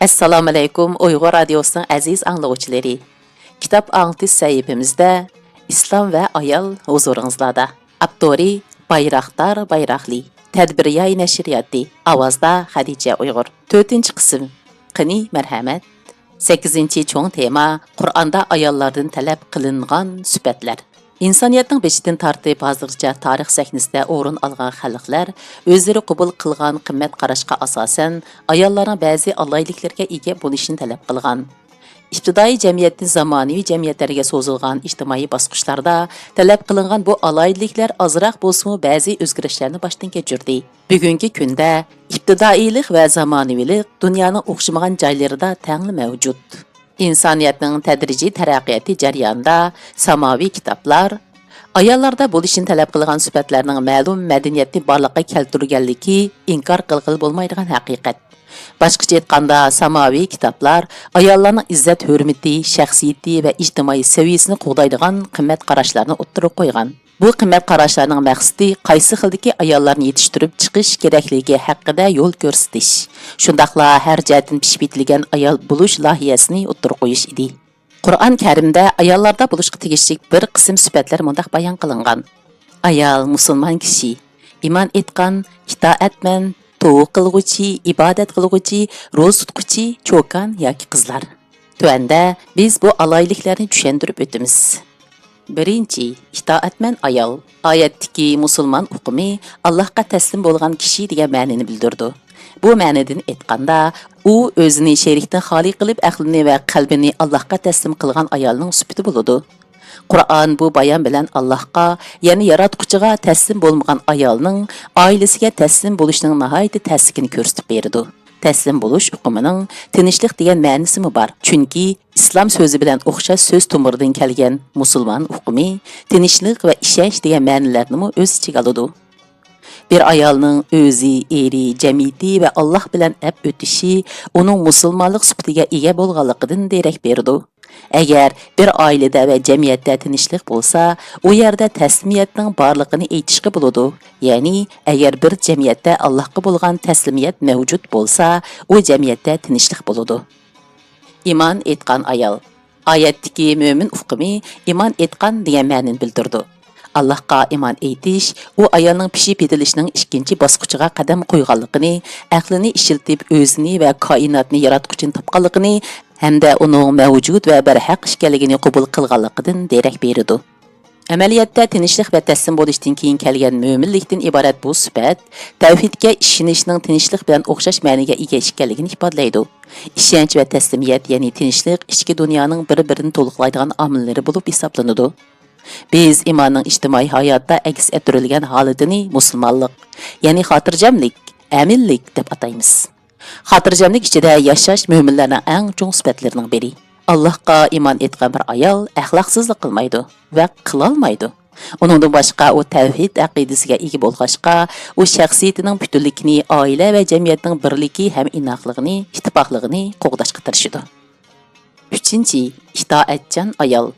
Assalomu alaykum Uyg'ur radiosining aziz anglovchilari. Kitob anglitish sahifamizda Islom va ayol huzuringizlarda. Avtori Bayraktar Bayrakli. Tadbiriyay nashriyati. Ovozda Xadija Uyg'ur. 4-qism. Qani marhamat. 8-cho'ng tema Qur'onda ayollardan talab qilingan sifatlar. İnsaniyetning beshidan tartib hozircha tarix sahnasida o'rin olgan xalqlar o'zlari qabul qilgan qimmat qarashga asosan ayollarning ba'zi alayliklarga ega bo'lishini talab qilgan. İbtidai jamiyatning zamonaviy jamiyatlarga so'zilgan ijtimoiy bosqichlarda talab qilingan bu alayliklar ozroq bo'lsa-mu ba'zi o'zgarishlarni boshdan kechirdi. Bugungi kunda ibtidoiylik va zamonaviylik dunyoning o'xshamagan joylarida tengli mavjud. İnsaniyetning tadrijiy taraqqiyoti jarayonida samoviy kitoblar ayollarda bo'lishini talab qilgan sifatlarning ma'lum madaniyatni borliqqa keltirganligi inkor qilg'il bo'lmaydigan haqiqat. Boshqacha aytganda, samoviy kitoblar ayollarning izzat hurmati, shaxsiyati va ijtimoiy saviyasini qo'g'daydigan qimmat qarashlarni o'ttirib qo'ygan. Bu qimmat qarashlarning maqsadi qaysi xildagi ayollarni yetishtirib chiqish kerakligi haqida yo'l ko'rsatish. Shundaqla har jihatdan pishib yetilgan ayol bo'lish lohiyasini o'ttirib qo'yish edi. Qur'on Karimda ayollarda bo'lishga tegishli bir qism sifatlar mundaq bayon qilingan. Ayol musulmon kishi, iymon etgan, itoatman, to'q qilg'uchi, ibodat qilg'uchi, ro'za tutguchi, cho'kan yoki qizlar. Tuanda biz bu alayliklarni tushuntirib o'tamiz. Birinchi, itoatman ayol. Oyatdagi musulmon hukmi Allohga taslim bo'lgan kishi degan ma'noni bildirdi. Bu ma'nodan aytganda, u o'zini sherikdan xoli qilib, aqlini va qalbini Allohga taslim qilgan ayolning sifati bo'ladi. Qur'on bu bayon bilan Allohga, ya'ni yaratquchiga taslim bo'lmagan ayolning oilasiga taslim bo'lishining nihoyat ta'sirini ko'rsatib berdi. Taslim bo'lish hukmining tinchlik degan ma'nosi bor. Chunki islom so'zi bilan o'xshash so'z tumuridan kelgan musulmon hukmi tinchlik va ishonch degan ma'nolarni o'z ichiga oladi. Bir ayolning o'zi, eri, jamiyati va Alloh bilan ab o'tishi uning musulmonlik sifatiga ega bo'lganligidan derak berdi. Agar bir oilada va jamiyatda tinchlik bo'lsa, u yerda taslimiyatning borligini aytishga bo'ladi. Ya'ni, agar bir jamiyatda Allohga bo'lgan taslimiyat mavjud bo'lsa, u jamiyatda tinchlik bo'ladi. Iymon etgan ayol. Oyatdagi mo'min hukmi iymon etgan degan ma'noni bildirdi. Allohga iymon etish u ayolning pishib yetilishining ikkinchi bosqichiga qadam qo'yganligini, aqlini ishiltib o'zini va koinotni yaratuvchini topganligini hamda uning mavjud va barhaq ekanligini qabul qilganligidan derak berdi. Amaliyotda tinchlik va taslim bo'lishdan keyin kelgan mo'minlikdan iborat bu sifat tavhidga ishonishning tinchlik bilan o'xshash ma'noga ega ekanligini ifodalaydi. Ishonch va taslimiyat, ya'ni tinchlik ichki dunyoning bir-birini to'liqlaydigan omillari bo'lib hisoblanadi. Biz iymonning ijtimoiy hayotda aks ettirilgan holatini musulmonlik, ya'ni xotirjamlik, aminlik deb ataymiz. Xotirjamlik ichida yashash mo'minlarning eng chong sifatlarining biri. Allohga iymon etgan bir ayol axloqsizlik qilmaydi va qilolmaydi. Uningdan boshqa u tavhid aqidasiga ega bo'lg'achqa, u shaxsiyatining butunligini, oila va jamiyatning birligi ham inoqligini, ittifoqligini qo'g'dashga tirishadi. 3. Itoatchan ayol.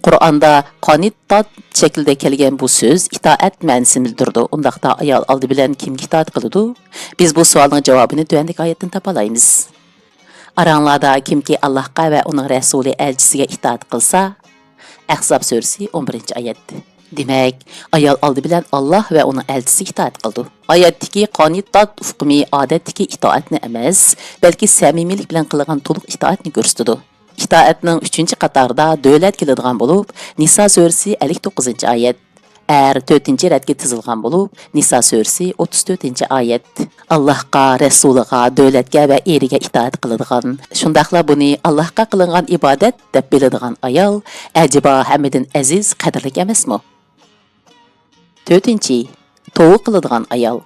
Qur'onda qonittat shaklida kelgan bu so'z itoat ma'nosini bildirdi. Undaqda ayol oldi bilan kimga itoat qiladi? Biz bu savolning javobini tuvandagi oyatdan topa olamiz. Aranglarda kimki Allohga va uning rasuli elchisiga itoat qilsa, Ahzob surasi 11-oyat. Demak, ayol oldi bilan Alloh va uning elchisiga itoat qildi. Oyatdagi qonittat hukmi odatdagi itoatni emas, balki samimiylik bilan qilgan to'liq itoatni ko'rsatadi. Itoatning 3-qatorida davlat keladigan bo'lib, Niso surasi 59-oyat. 4-radga tizilgan bo'lib, Niso surasi 34-oyat. Allohga, rasuliga, davlatga va eriga itoat qiladigan, shundaqla buni Allohga qilingan ibodat deb biladigan ayol ajiba hammadan aziz, qadrli emasmi? 4. Tova qiladigan ayol.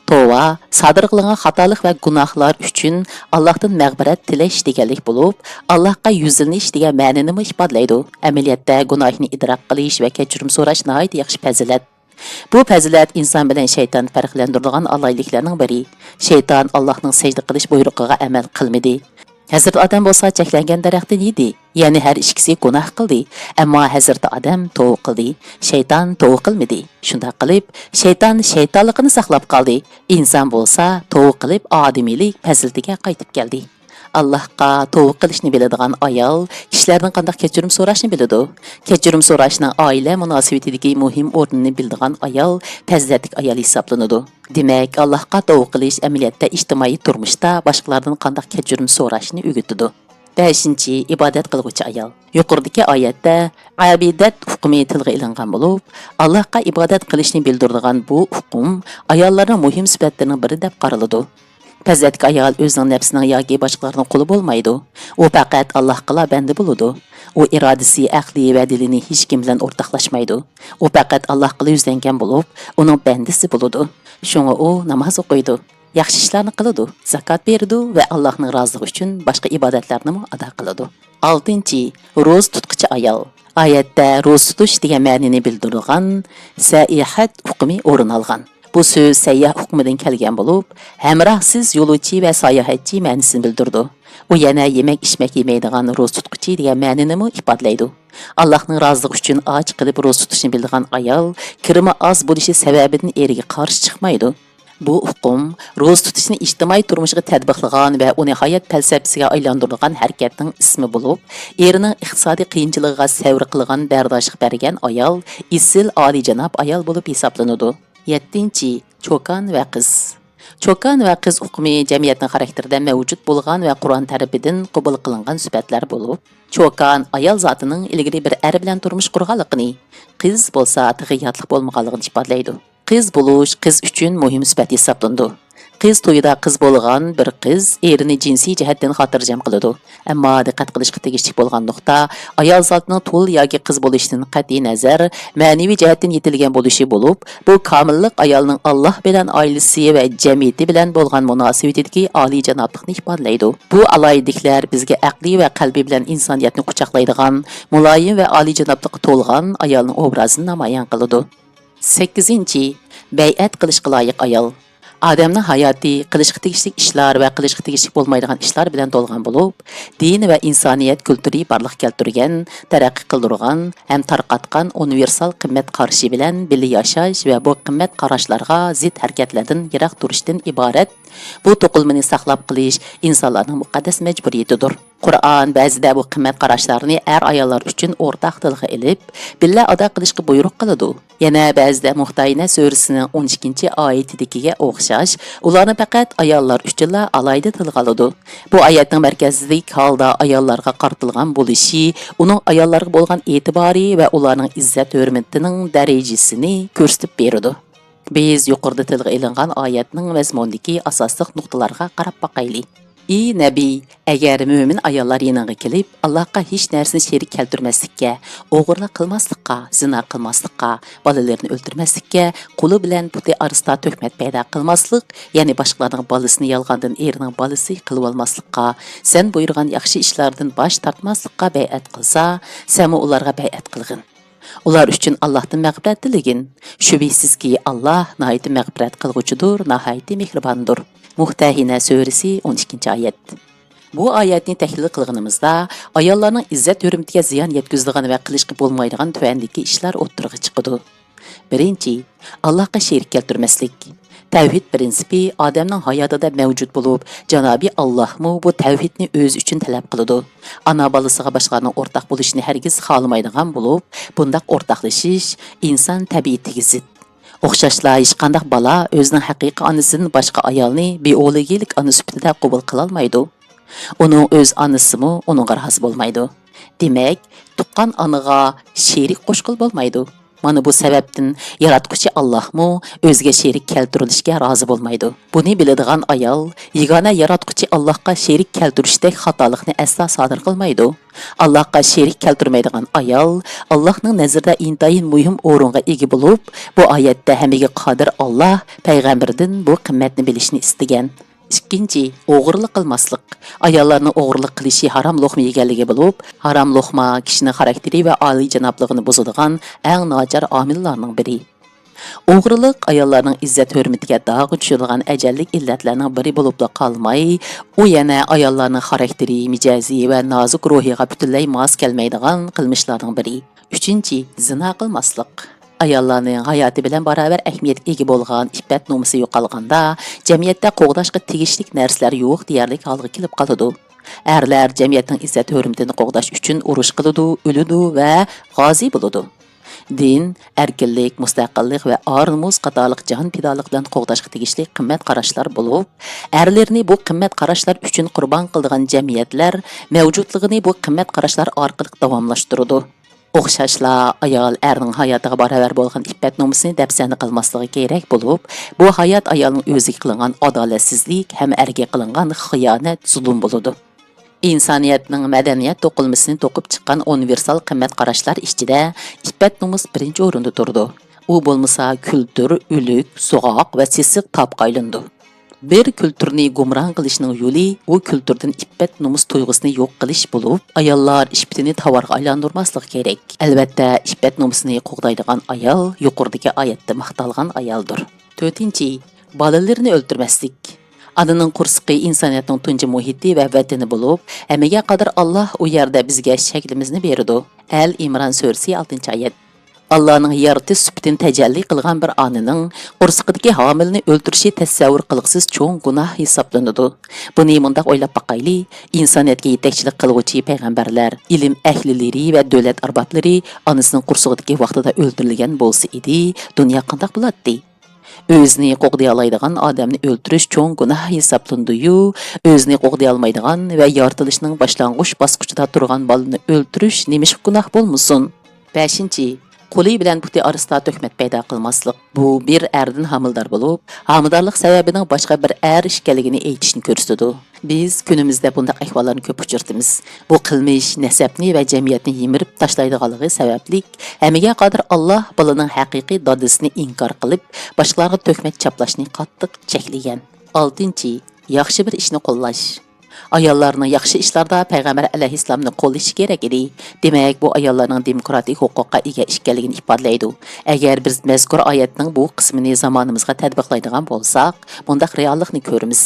Tova sodir qilingan xatolik va gunohlar uchun Allohdan mag'firat tilash deganlik bo'lib, Allohga yuzlanish degan ma'noni ifodalaydi. Amaliyotda gunohni idrok qilish va kechirim so'rash nihoyat yaxshi fazilat. Bu fazilat inson bilan shayton farqlantiradigan alayliklarning biri. Shayton Allohning sajda qilish buyrug'iga amal qilmadi. Hazrat Adam bo'lsa cheklangan daraxtdan yedi. Ya'ni har ikkisi gunoh qildi. Ammo Hazrat Adam tova qildi. Shayton tova qilmadi. Shunda qilib, shayton shaytonligini saqlab qoldi. Inson bo'lsa tova qilib odamiylik fazilatiga qaytib keldi. Allohga tavba qilishni biladigan ayol kishilardan qanday kechirim so'rashni biladi. Kechirim so'rashning oila munosabatidagi muhim o'rnini biladigan ayol fazilatli ayol hisoblanadi. Demak, Allohga tavba qilish amaliyotda ijtimoiy turmushda boshqalardan qanday kechirim so'rashni o'rgatadi. 5. İbadet qilguvchi ayol. Yuqoridagi oyatda abidat hukmi tilga ilingan bo'lib, Allohga ibodat qilishni bildiradigan bu hukm ayollarning muhim sifatlarining biri deb qaraladi. Fazilatli ayol o'zining nafsining yoki boshqalarning quli bo'lmaydi. U faqat Allohga banda bo'ladi. U irodasi, aqli va dilini hech kim bilan o'rtoqlashmaydi. U faqat Allohga yuzlangan bo'lib, uning bandasi bo'ladi. Shunga u namoz o'qiydi, yaxshi ishlarni qiladi, zakot beradi va Allohning roziligi uchun boshqa ibodatlarni ado qiladi. 6. Ro'z tutquchi ayol. Oyatda ro'z tutish degan ma'noni bildirgan sa'ihat hukmi o'rin olgan. Bu so'z sayyah hukmidan kelgan bo'lib, hamrohsiz yo'lovchi va sayohatchi ma'nosini bildirdi. U yana yemak ichmak yemaydigan ro'z tutquchi degan ma'noni ifodalaydi. Allohning roziligi uchun och qilib ro'z tutishni biladigan ayol kirimi oz bo'lishi sababidan eriga qarshi chiqmaydi. Bu hukm ro'z tutishni ijtimoiy turmushiga tatbiqlagan va uni hayot falsafasiga aylantirgan harakatning ismi bo'lib, erining iqtisodiy qiyinchiligiga sabr qilgan bardoshlik bergan ayol isil oliyjanob ayol bo'lib hisoblanadi. 7. Cho'kan va qiz. Cho'kan va qiz hukmi jamiyatning xarakterida mavjud bo'lgan va Qur'on tarafidan qabul qilingan sifatlar bo'lib, cho'kan ayol zotining ilgari bir er bilan turmush qurganligini, qiz bo'lsa tag'iyatlik bo'lmaganligini ifodalaydi. Qiz bo'lish qiz uchun muhim sifat hisoblanadi. Qiz to'yida qiz bo'lgan bir qiz erini jinsiy jihatdan xotirjam qiladi. Ammo diqqat qilishga tegishli bo'lgan nuqta ayol zotining to'l yoki qiz bo'lishidan qat'iy nazar ma'naviy jihatdan yetilgan bo'lishi bo'lib, bu komillik ayolning Alloh bilan oilasi va jamiyati bilan bo'lgan munosabatidagi oliy janoblikni ifodalaydi. Bu aloyidliklar bizga aqliy va qalbiy bilan insoniyatni quchoqlaydigan, muloyim va oliy janoblikka to'lgan ayolning obrazini namoyon qiladi. 8. Bay'at qilishga loyiq ayol. Odamning hayoti qilishga tegishli ishlar va qilishga tegishli bo'lmaydigan ishlar bilan to'lgan bo'lib, din va insoniyat kulturi barliq keltirgan, taraqqiy qildirgan ham tarqatgan universal qimmat qarashi bilan birga yashash va bu qimmat qarashlarga zid harakatlardan yiroq turishdan iborat. Bu to'qilmani saqlab qilish insonlarning muqaddas majburiyatidir. Qur'on ba'zida bu qimmat qarashlarni ayollar uchun o'rtaq tilga ilib, birga ado qilishga buyruq qiladi. Yana ba'zida Muhtayna surasining 12-oyatidagiga o'xshash, ularni faqat ayollar uchun alayda tilga oladi. Bu oyatning markazidagi holda ayollarga qaratilgan bo'lishi, uning ayollarga bo'lgan e'tibori va ularning izzat hurmatining darajasini ko'rsatib beradi. Biz yuqorida tilga ilingan oyatning mazmunidagi asosiy nuqtalarga qarab boqaylik. Ey Nabiy, agar mo'min ayollar yanıga kelib, Allohga hech narsani sherik keltirmaslikka, o'g'irlik qilmaslikka, zina qilmaslikka, bolalarni o'ldirmaslikka, qo'li bilan puti arasida tuhmat paydo qilmaslik, ya'ni boshqalarning bolasini yolg'ondan erining bolasi qilib olmaslikka, sen buyurgan yaxshi ishlardan bosh tortmaslikka bay'at qilsa, sen ularga bay'at qilgin. Ular uchun Allohdan mag'firat tiligin. Shubhisizki Alloh nihoyat mag'firat qilguvchidir, nihoyat mehribondir. Muhtahina surasi 12-oyat. Bu oyatni tahlil qilganimizda ayollarning izzat hurmatiga ziyon yetkazadigan va qilishga bo'lmaydigan tuvandagi ishlar o'ttirg'i chiqadi. 1. Allohga sherik keltirmaslik. Tavhid prinsipi odamning hayotida mavjud bo'lib, Janobi Allohmu bu tavhidni o'z uchun talab qiladi. Ana bolasiga boshqalarning o'rtoq bo'lishini hargiz xohlamaydigan bo'lib, bundaq o'rtoqlashish inson tabiatiga zid. O'xshashla hech qanday bola o'zining haqiqiy onasidan boshqa ayolni biologik ona sifatida qabul qila olmaydi. Uning o'z onasimi uningga rozi bo'lmaydi. Demak, tuqqan onaga sherik qo'shqil bo'lmaydi. Mana bu sababdan yaratquchi Allohmu o'ziga sherik keltirilishga rozi bo'lmaydi. Buni biladigan ayol yagona yaratquchi Allohga sherik keltirishdek xatolikni asla sodir qilmaydi. Allohga sherik keltirmaydigan ayol Allohning nazarida intayin muhim o'ringa ega bo'lib, bu oyatda hammaga qodir Alloh payg'ambardan bu qimmatni bilishni istagan. 2. O'g'irlik qilmaslik. Ayollarning o'g'irlik qilishi harom luqma yeganligi bo'lib, harom luqma kishining xarakteri va oliy janobligini buzadigan eng nochor omillarning biri. O'g'irlik ayollarning izzat hurmatiga dog' tushirgan ajallik illatlarning biri bo'lib qolmay, u yana ayollarning xarakteri, mijozi va nozik ruhiga butunlay mos kelmaydigan qilmishlarning biri. 3. Zina qilmaslik. Ayollarning hayoti bilan baravar ahamiyatga ega bo'lgan iffat nomusi yo'qolganda, jamiyatda qo'g'dashga tegishli narsalar yo'q deyarli holga kelib qoladi. Erler cemiyetning izzat hurmatini qo'g'dash uchun urush qiladi, o'ladi va g'ozi bo'ladi. Din, erkinlik, mustaqillik va or-nomus qatorliq jon pidoliq bilan qo'g'dashga tegishli qimmat qarashlar bo'lib, erlarni bu qimmat qarashlar uchun qurbon qiladigan jamiyatlar mavjudligini bu qimmat qarashlar orqali davomlashtiradi. O'xshashla ayol erning hayotiga baravar bo'lgan iffat nomusini dafsani qilmasligi kerak bo'lib, bu hayot ayolning o'ziga qilingan adolatsizlik ham erga qilingan xiyonat, zulm bo'ladi. İnsaniyetning madaniyat to'qilmasini to'qib chiqqan universal qimmat qarashlar ichida iffat nomus birinchi o'rinda turdi. U bo'lmasa kultur, o'lik, so'g'oq va sisiq topqa aylandi. Bir kulturni gumron qilishning yo'li u kulturdan iffat nomus tuyg'usini yo'q qilish bo'lib, ayollar iffatini tovarga aylantirmaslik kerak. Albatta, iffat nomusini qo'g'daydigan ayol yuqoridagi oyatda maqtalgan ayoldir. 4. Bolalarni o'ldirmaslik. Ananing qursiqi insoniyatning tunji muhiti va vatani bo'lib, hammaga qadar Alloh u yerda bizga shaklimizni berdi. Al-Imron surasi 6-oyat. Allah'ның yaratish sifatini tajalli qilgan bir onaning qursiqidagi homilni o'ldirishi tasavvur qilg'isiz cho'ng gunoh hisoblanadi. Buni mundaq o'ylab boqayli, insoniyatga yetakchilik qiluvchi payg'ambarlar, ilm ahlilari va davlat arboblari onasining qursiqidagi vaqtida o'ldirilgan bo'lsa edi, dunyo qanday bo'ladi? Özünü qo'g'day odamni o'ldirish cho'ng gunoh hisoblanadi-yu, o'zini qo'g'day olmaydigan va yoritılishning boshlang'ich bosqichida turgan bolani o'ldirish nemish gunoh bo'lmasin? 5. Qo'li bilan puti orasida to'kmat paydo qilmaslik. Bu bir erdan homildor bo'lib, homildorlik sababining boshqa bir er ekanligini aytishni ko'rsatadi. Biz kunimizda bunday ahvollarni ko'p uchratamiz. Bu qilmish nasabni va jamiyatni yimirib tashlaydiganligi sababli hammaga qodir Alloh bolaning haqiqiy dodisini inkor qilib, boshqalarga to'kmat chaplashni qattiq cheklagan. 6. Yaxshi bir ishni qo'llash. Ayollarning yaxshi ishlarda payg'ambar alayhissalomni qo'llashi kerak edi. Demak, bu ayollarning demokratik huquqqa ega ekanligini ifodalaydi. Agar biz mazkur oyatning bu qismini zamonimizga tatbiqlaydigan bo'lsak, bundaq reallikni ko'ramiz.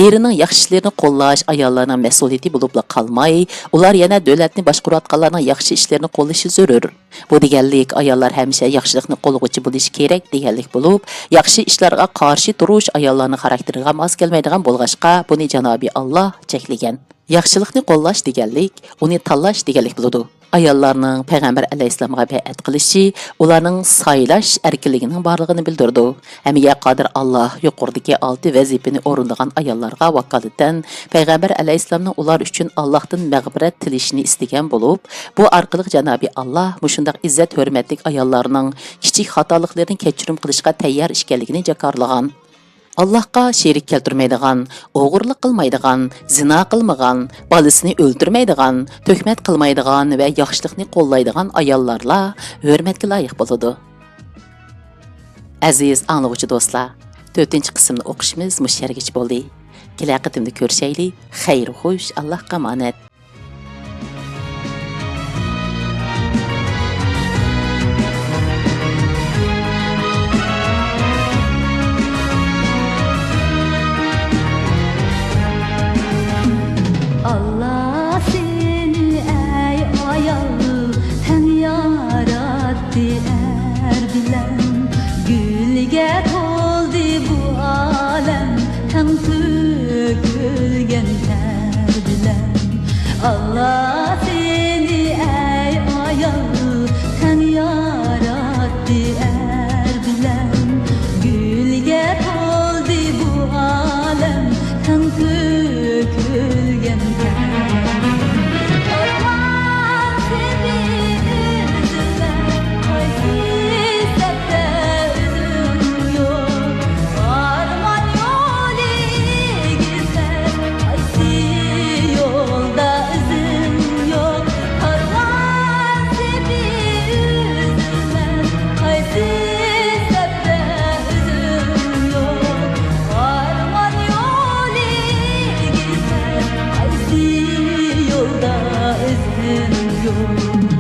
Erining yaxshi ishlarini qo'llash ayollarning mas'uliyati bo'lib qolmay, ular yana davlatni boshqarayotganlarning yaxshi ishlarini qo'llashi zarur. Bu deganlik ayollar hamisha yaxshilikni qo'llovchi bo'lishi kerak deganlik bo'lib, yaxshi ishlarga qarshi turish ayollarning xarakteriga mos kelmaydigan bo'lg'achqa, buni Janobi Alloh cheklagan. Yaxshilikni qo'llash deganlik, uni tanlash deganlik bo'ladi. Ayollarning payg'ambar alayhissalomga bay'at qilishi ularning saylash erkinligining borligini bildirdi. Hammaga qodir Alloh yuqoridagi 6 vazifani o'rinlagan ayollarga vakolatan payg'ambar alayhissalomning ular uchun Allohdan mag'firat tilishini istagan bo'lib, bu orqali Janobi Alloh mushundaq izzat hurmatli ayollarning kichik xatoliklarini kechirim qilishga tayyor ekanligini jakorlagan. Allahqa sherik keltirmaydigan, o'g'irlik qilmaydigan, zina qilmagan, bolasini o'ldirmaydigan, to'kmat qilmaydigan va yaxshilikni qo'llaydigan ayollarla hurmatga loyiq bo'ladi. Aziz anglovchi do'stlar, 4-qismni o'qishimiz mushargich bo'ldi. Kelar qatimda ko'rishaylik. Xayr, xush, Allohga omonat. Allah seni ey ayol hem yarattı er bilen, gülge toldu bu alem hem tökülgen ter bilen. Allah seni ey ayol hem yarattı er bilen, gülge toldu bu alem hem tökülgen ter. Yolda izin yok.